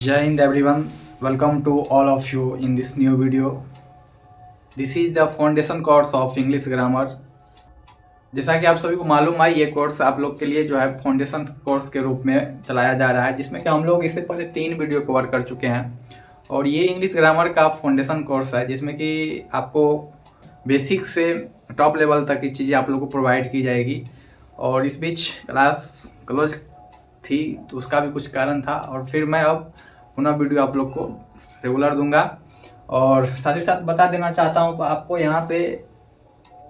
Jai Hind everyone, welcome to all of you in this new video. This is the foundation course of English grammar. जैसा कि आप सभी को मालूम है, ये कोर्स आप लोग के लिए जो है फाउंडेशन कोर्स के रूप में चलाया जा रहा है, जिसमें कि हम लोग इससे पहले 3 वीडियो कवर कर चुके हैं। और ये इंग्लिश ग्रामर का फाउंडेशन कोर्स है, जिसमें कि आपको बेसिक से टॉप लेवल तक की चीज़ें आप लोग को प्रोवाइड की जाएगी। और इस बीच क्लास क्लोज थी तो उसका भी कुछ कारण था, और फिर मैं अब पुनः वीडियो आप लोग को रेगुलर दूंगा। और साथ ही साथ बता देना चाहता हूँ कि आपको यहाँ से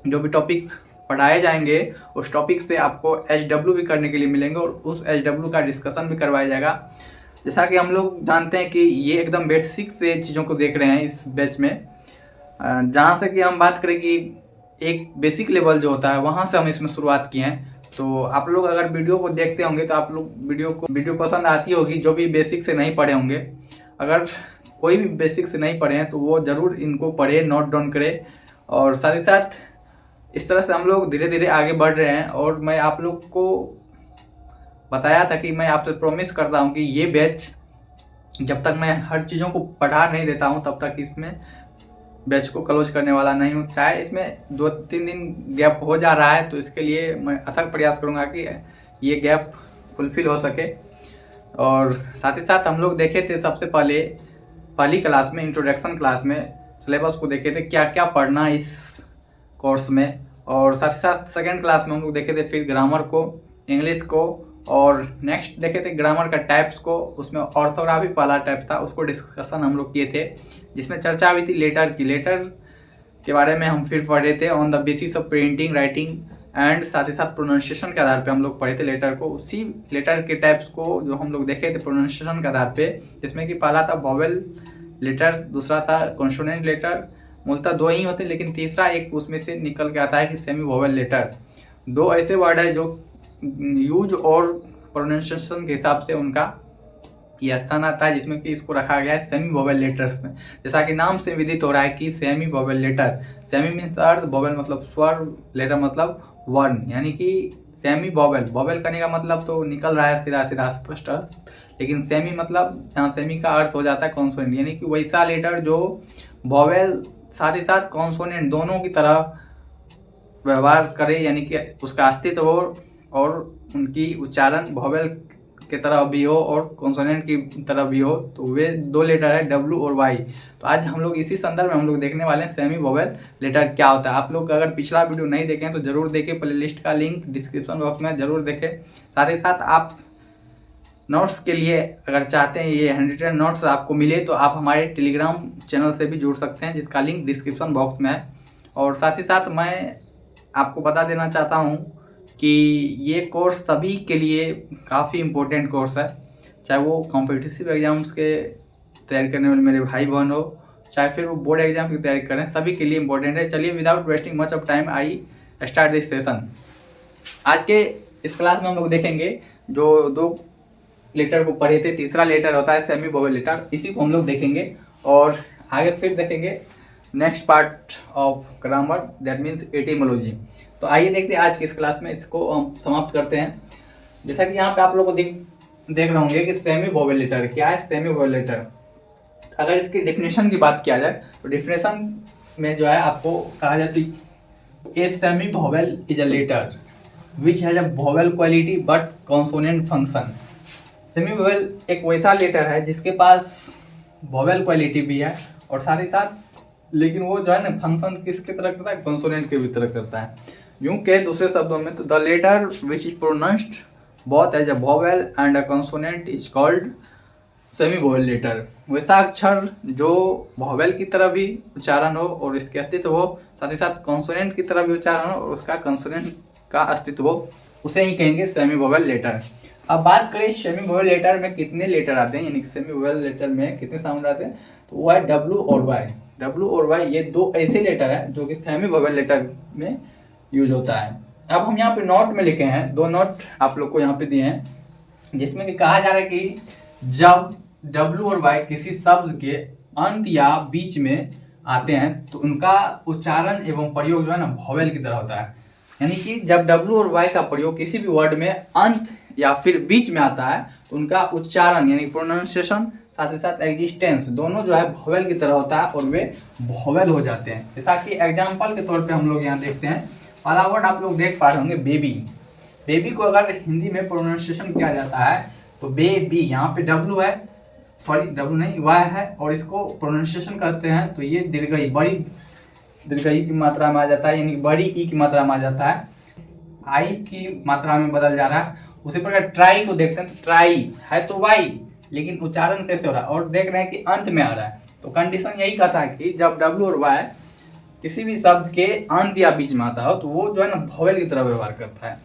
जो भी टॉपिक पढ़ाए जाएंगे उस टॉपिक से आपको HW भी करने के लिए मिलेंगे, और उस HW का डिस्कशन भी करवाया जाएगा। जैसा कि हम लोग जानते हैं कि ये एकदम बेसिक से चीज़ों को देख रहे हैं इस बैच में, जहाँ से कि हम बात करें कि एक बेसिक लेवल जो होता है वहाँ से हम इसमें शुरुआत किए हैं। तो आप लोग अगर वीडियो को देखते होंगे तो आप लोग वीडियो पसंद आती होगी, जो भी बेसिक से नहीं पढ़े होंगे। अगर कोई भी बेसिक से नहीं पढ़े हैं तो वो ज़रूर इनको पढ़े, नोट डाउन करें। और साथ ही साथ इस तरह से हम लोग धीरे धीरे आगे बढ़ रहे हैं। और मैं आप लोग को बताया था कि मैं आपसे प्रॉमिस करता हूँ कि ये बैच जब तक मैं हर चीज़ों को पढ़ा नहीं देता हूँ तब तक इसमें बैच को क्लोज करने वाला नहीं हूँ। चाहे इसमें 2-3 दिन गैप हो जा रहा है तो इसके लिए मैं अथक प्रयास करूँगा कि ये गैप फुलफिल हो सके। और साथ ही साथ हम लोग देखे थे सबसे पहले पहली क्लास में, इंट्रोडक्शन क्लास में सिलेबस को देखे थे क्या क्या पढ़ना इस कोर्स में। और साथ ही साथ सेकेंड क्लास में हम लोग देखे थे फिर ग्रामर को, इंग्लिश को, और नेक्स्ट देखे थे ग्रामर का टाइप्स को। उसमें ऑर्थोग्राफी पहला टाइप था, उसको डिस्कशन हम लोग किए थे, जिसमें चर्चा हुई थी लेटर की। लेटर के बारे में हम फिर पढ़े थे on the basis of printing, writing and साथ ही साथ प्रोनाउंसिएशन के आधार पे हम लोग पढ़े थे लेटर को। उसी लेटर के टाइप्स को जो हम लोग देखे थे प्रोनाउंसिएशन के आधार पे, जिसमें कि पहला था वोवेल लेटर, दूसरा था कॉन्सोनेंट लेटर। मूलतः 2 ही होते, लेकिन तीसरा एक उसमें से निकल के आता है कि सेमी वोवेल लेटर। 2 ऐसे वर्ड है जो यूज और प्रोनाउंसिएशन के हिसाब से उनका यह स्थान आता है, जिसमें कि इसको रखा गया है सेमी वोवेल लेटर्स में। जैसा कि नाम से विदित हो रहा है कि semi vowel letter, semi means अर्थ, वोवेल मतलब स्वर, लेटर मतलब वर्ण, यानी कि सेमी वोवेल। वोवेल करने का मतलब तो निकल रहा है सीधा सीधा स्पष्ट अर्थ, लेकिन सेमी मतलब जहाँ सेमी का अर्थ हो जाता है कॉन्सोनेंट, यानी कि वैसा लेटर जो वोवेल साथ ही साथ कॉन्सोनेंट दोनों की तरह व्यवहार करे, यानी कि उसका अस्तित्व हो और उनकी उच्चारण वोवेल के तरह भी हो और कॉन्सोनेंट की तरह भी हो। तो वे 2 लेटर है W और Y। तो आज हम लोग इसी संदर्भ में हम लोग देखने वाले हैं सेमी वोवेल लेटर क्या होता है। आप लोग अगर पिछला वीडियो नहीं देखें तो जरूर देखें, प्लेलिस्ट का लिंक डिस्क्रिप्शन बॉक्स में जरूर देखें। साथ ही साथ आप नोट्स के लिए अगर चाहते हैं ये 100 नोट्स आपको मिले तो आप हमारे टेलीग्राम चैनल से भी जुड़ सकते हैं, जिसका लिंक डिस्क्रिप्शन बॉक्स में है। और साथ ही साथ मैं आपको बता देना चाहता हूँ कि ये कोर्स सभी के लिए काफ़ी इम्पोर्टेंट कोर्स है, चाहे वो कॉम्पिटिटिव एग्जाम्स के तैयारी करने वाले मेरे भाई बहन हो, चाहे फिर वो बोर्ड एग्जाम की तैयारी करें, सभी के लिए इम्पोर्टेंट है। चलिए without wasting much of time I start this session. आज के इस क्लास में हम लोग देखेंगे जो 2 लेटर को पढ़े थे, तीसरा लेटर होता है सेमी वोवेल लेटर, इसी को हम लोग देखेंगे। और आगे फिर देखेंगे next part of grammar, that means etymology. तो आइए देखते हैं आज की इस क्लास में, इसको हम समाप्त करते हैं। जैसा कि यहाँ पे आप लोग को देख रहे होंगे कि सेमी वोवेल लेटर क्या है। सेमी वोवेल लेटर, अगर इसकी डेफिनेशन की बात किया जाए तो डेफिनेशन में जो है आपको कहा जाती है a semi vowel is a letter which has a vowel quality but consonant function. Semi vowel एक वैसा लेटर है जिसके पास वोवेल क्वालिटी भी है और साथ ही साथ, लेकिन वो जो है ना फंक्शन किसकी तरह करता है, कॉन्सोनेंट के भी तरह करता है। यूं के दूसरे शब्दों में तो the letter which is pronounced both as a vowel and a consonant is called semi vowel letter. वैसा अक्षर जो वोवेल की तरह भी उच्चारण हो और इसके अस्तित्व हो, साथ ही साथ कॉन्सोनेंट की तरह भी उच्चारण हो और उसका कॉन्सोनेंट का अस्तित्व हो, उसे ही कहेंगे सेमी वोवेल लेटर। अब बात करें सेमी वोवेल लेटर में कितने लेटर आते हैं, यानी कि सेमी वोवेल लेटर में कितने साउंड आते हैं, तो वो है W और Y। W और Y ये 2 ऐसे लेटर है जो कि सेमी वोवेल लेटर में यूज होता है। अब हम यहाँ पे नोट में लिखे हैं, 2 नोट आप लोग को यहाँ पे दिए हैं, जिसमें कि कहा जा रहा है कि जब W और Y किसी शब्द के अंत या बीच में आते हैं तो उनका उच्चारण एवं प्रयोग जो है ना वोवेल की तरह होता है। यानी कि जब W और Y का प्रयोग किसी भी वर्ड में अंत या फिर बीच में आता है तो उनका उच्चारण यानी प्रोनाउंसिएशन साथ ही साथ एग्जिस्टेंस, दोनों जो है वोवेल की तरह होता है और वे वोवेल हो जाते हैं। जैसा कि एग्जाम्पल के तौर पे हम लोग यहाँ देखते हैं, पहला वर्ड आप लोग देख पा रहे होंगे बेबी। बेबी को अगर हिंदी में प्रोनाउंसिएशन किया जाता है तो बेबी, यहाँ पे डब्लू है, सॉरी डब्लू नहीं वाई है, और इसको प्रोनाउंसिएशन करते हैं तो ये दीर्घई, बड़ी दीर्घई की मात्रा में आ जाता है, यानी बड़ी ई की मात्रा में आ जाता है, आई की मात्रा में बदल जा रहा है। उसी प्रकार ट्राई को देखते हैं तो ट्राई है तो वाई, लेकिन उच्चारण कैसे हो रहा है, और देख रहे हैं कि अंत में आ रहा है। तो कंडीशन यही कहता है कि जब डब्लू और वाई किसी भी शब्द के अंत या बीच में आता हो तो वो जो है ना वोवेल की तरह व्यवहार करता है।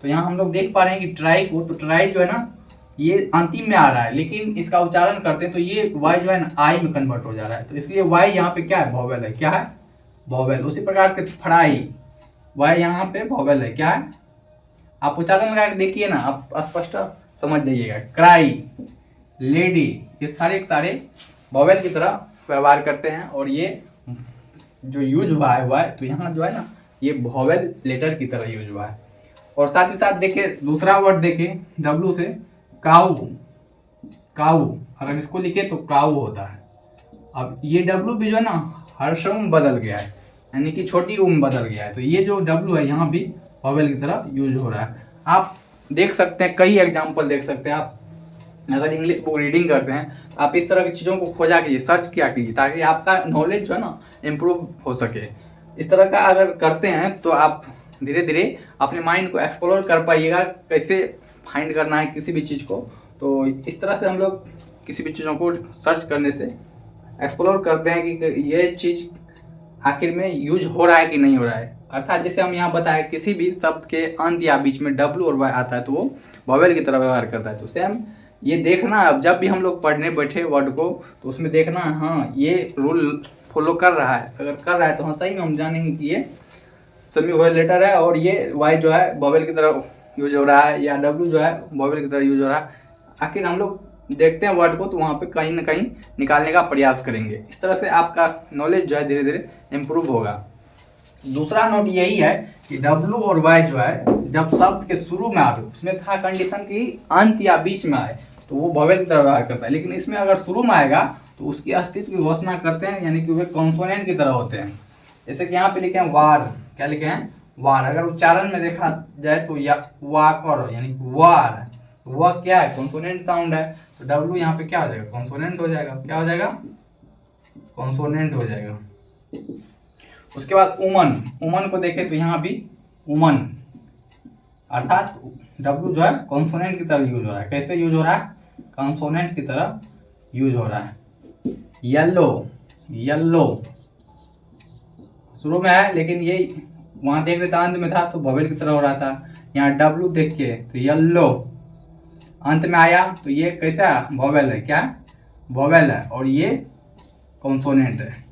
तो यहाँ हम लोग देख पा रहे हैं कि ट्राई को, तो ट्राई जो है ना ये अंतिम में आ रहा है, लेकिन इसका उच्चारण करते हैं तो ये वाई जो है ना आई में कन्वर्ट हो जा रहा है, तो इसलिए वाई यहाँ पे क्या है, वोवेल है। क्या है, वोवेल। उसी प्रकार से फ्राई, वाई यहाँ पे वोवेल है। क्या है, आप उच्चारण लगा के देखिए ना, आप स्पष्ट समझ जाइएगा। क्राई, लेडी, ये सारे वोवेल की तरह व्यवहार करते हैं, और ये जो यूज हुआ है वाई, तो यहाँ जो है ना ये वोवेल लेटर की तरह यूज हुआ है। और साथ ही साथ देखिए दूसरा वर्ड देखिए डब्लू से, काऊ। काऊ अगर इसको लिखे तो काऊ होता है। अब ये डब्लू भी जो है ना हर्ष में बदल गया है, यानी कि छोटी ऊ में बदल गया है, तो ये जो डब्लू है यहाँ भी वोवेल की तरह यूज हो रहा है। आप देख सकते हैं, कई एग्जाम्पल देख सकते हैं आप, अगर इंग्लिश बुक रीडिंग करते हैं आप इस तरह की चीज़ों को खोजा कीजिए, सर्च किया कीजिए, ताकि आपका नॉलेज जो है ना इम्प्रूव हो सके। इस तरह का अगर करते हैं तो आप धीरे धीरे अपने माइंड को एक्सप्लोर कर पाइएगा, कैसे फाइंड करना है किसी भी चीज़ को। तो इस तरह से हम लोग किसी भी चीज़ों को सर्च करने से एक्सप्लोर करते हैं कि ये चीज़ आखिर में यूज हो रहा है कि नहीं हो रहा है। अर्थात जैसे हम यहाँ बताए किसी भी शब्द के अंत या बीच में डब्लू और वाई आता है तो वो वोवेल की तरह व्यवहार करता है। तो सेम ये देखना, अब जब भी हम लोग पढ़ने बैठे वर्ड को तो उसमें देखना हाँ ये रूल फॉलो कर रहा है, अगर कर रहा है तो हाँ सही में हम जानेंगे कि ये सेमी वोवेल लेटर है, और ये वाई जो है वोवेल की तरह यूज हो रहा है, या डब्लू जो है वोवेल की तरह यूज हो रहा है। आखिर हम लोग देखते हैं वर्ड को तो वहाँ पे कहीं ना कहीं निकालने का प्रयास करेंगे। इस तरह से आपका नॉलेज जो है धीरे धीरे इम्प्रूव होगा। दूसरा नोट यही है कि डब्लू और वाई जो है जब शब्द के शुरू में आए, उसमें था कंडीशन की अंत या बीच में आए तो वो वोवेल की तरह व्यवहार करता है, लेकिन इसमें अगर शुरू में आएगा तो उसकी अस्तित्व की घोषणा करते हैं, यानी कि वे कॉन्सोनेंट की तरह होते हैं। जैसे कि यहाँ पे लिखे हैं वार, क्या लिखे हैं, वार। अगर उच्चारण में देखा जाए तो या वाकर, यानी वार, वह क्या है, कॉन्सोनेंट साउंड है, तो डब्लू यहाँ पे क्या हो जाएगा, कॉन्सोनेंट हो जाएगा। क्या हो जाएगा, कॉन्सोनेंट हो जाएगा। उसके बाद उमन, उमन को देखें तो यहाँ भी उमन, अर्थात डब्लू जो है कॉन्सोनेंट की तरह यूज हो रहा है। कैसे यूज हो रहा है, कॉन्सोनेंट की तरह यूज हो रहा है। येलो, येलो शुरू में है, लेकिन ये वहाँ देख रहे थे अंत में था तो वोवेल की तरह हो रहा था। यहाँ डब्लू देखिए तो येलो अंत में आया तो ये कैसा वोवेल है, क्या वोवेल है, और ये कॉन्सोनेंट है।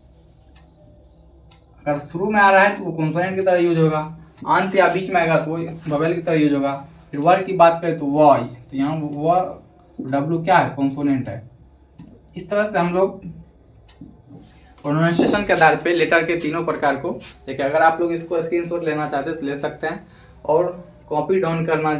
अगर शुरू में आ रहा है तो वो कॉन्सोनेंट की तरह यूज होगा, अंत या बीच में आएगा तो वो वोवेल की तरह यूज होगा। फिर वर्ड की बात करें तो वाई, तो यहाँ वो डब्लू क्या है, कॉन्सोनेंट है। इस तरह से हम लोग प्रोनाउंसिएशन के आधार पे लेटर के तीनों प्रकार को देखिए। अगर आप लोग इसको स्क्रीनशॉट लेना चाहते हैं तो ले सकते हैं, और कॉपी डाउन करना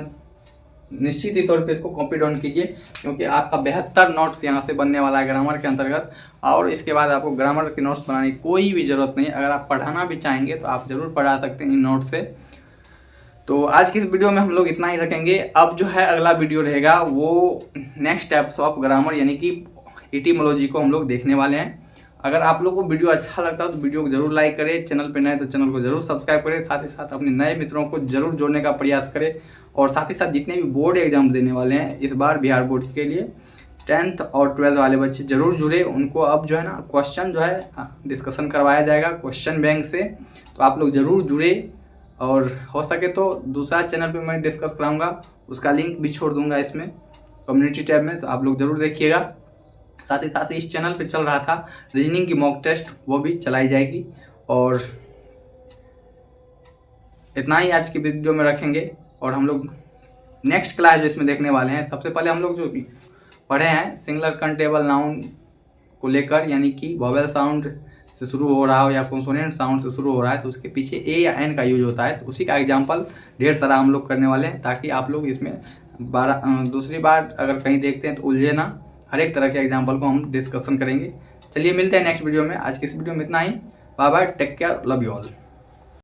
निश्चित ही तौर पे इसको कॉपी डाउन कीजिए, क्योंकि आपका 72 नोट्स यहाँ से बनने वाला है ग्रामर के अंतर्गत। और इसके बाद आपको ग्रामर के नोट्स बनाने की कोई भी ज़रूरत नहीं है। अगर आप पढ़ाना भी चाहेंगे तो आप ज़रूर पढ़ा सकते हैं इन नोट्स से। तो आज की इस वीडियो में हम लोग इतना ही रखेंगे। अब जो है अगला वीडियो रहेगा वो नेक्स्ट टाइप्स ऑफ ग्रामर, यानी कि इटिमोलॉजी को हम लोग देखने वाले हैं। अगर आप लोग को वीडियो अच्छा लगता है तो वीडियो को जरूर लाइक करें, चैनल पे नए तो चैनल को जरूर सब्सक्राइब करें, साथ ही साथ अपने नए मित्रों को जरूर जोड़ने का प्रयास करें। और साथ ही साथ जितने भी बोर्ड एग्जाम देने वाले हैं इस बार बिहार बोर्ड के लिए 10th और 12th वाले बच्चे जरूर जुड़े। उनको अब जो है ना क्वेश्चन जो है डिस्कशन करवाया जाएगा क्वेश्चन बैंक से, तो आप लोग जरूर जुड़े। और हो सके तो दूसरा चैनल पे मैं डिस्कस कराऊंगा, उसका लिंक भी छोड़ दूंगा इसमें कम्युनिटी टैब में, तो आप लोग जरूर देखिएगा। साथ ही साथ इस चैनल पे चल रहा था रीजनिंग की मॉक टेस्ट, वो भी चलाई जाएगी। और इतना ही आज की वीडियो में रखेंगे। और हम लोग नेक्स्ट क्लास जो इसमें देखने वाले हैं, सबसे पहले हम लोग जो पढ़े हैं सिंगुलर काउंटेबल नाउन को लेकर, यानी कि वोवेल साउंड से शुरू हो रहा हो या कॉन्सोनेंट साउंड से शुरू हो रहा है तो उसके पीछे ए या एन का यूज होता है, तो उसी का एग्जाम्पल ढेर सारा हम लोग करने वाले हैं, ताकि आप लोग इसमें दूसरी बार अगर कहीं देखते हैं तो उलझे ना, हर एक तरह के एग्जाम्पल को हम डिस्कशन करेंगे। चलिए मिलते हैं नेक्स्ट वीडियो में। आज की इस वीडियो में इतना ही। Bye bye, take care, love you all.